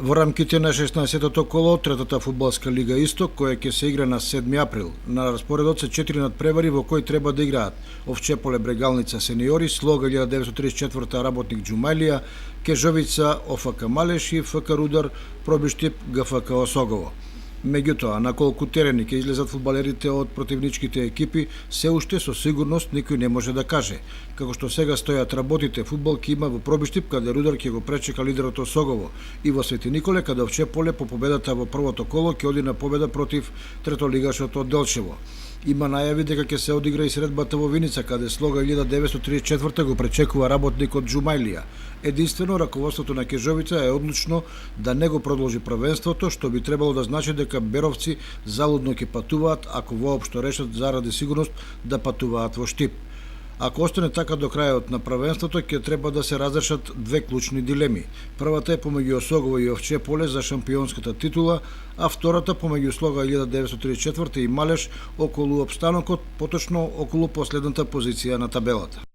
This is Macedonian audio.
Во рамките на 16-тото коло, третата фудбалска лига Исток, која ќе се игра на 7 април, на распоредот се 4 надпревари во кои треба да играат Овчеполе Брегалница сениори, Слога 1934 Работник Џумајлија, Кежовица ОФК Малеш и ФК Рудар Пробиштип ГФК Осогово. Меѓутоа, на колку терени ќе излезат фудбалерите од противничките екипи, се уште со сигурност никој не може да каже. Како што сега стојат работите, фудбал ќе има во Пробиштип, каде Рудар ќе го пречека лидерот Осогово, и во Свети Николе, каде Овчеполе по победата во првото коло ќе оди на победа против третолигашот од Делчево. Има најави дека ќе се одигра и средбата во Виница, каде Слога 1934 го пречекува Работник од Џумајлија. Единствено, раководството на Кежовица е одлучно да не го продолжи првенството, што би требало да значи дека беровци залудно ќе патуваат, ако воопшто решат заради сигурност да патуваат во Штип. Ако остане така до крајот на првенството, ќе треба да се разрешат две клучни дилеми. Првата е помеѓу Осогово и Овчеполе за шампионската титула, а втората помеѓу Слога 1934 и Малеш околу опстанокот, поточно околу последната позиција на табелата.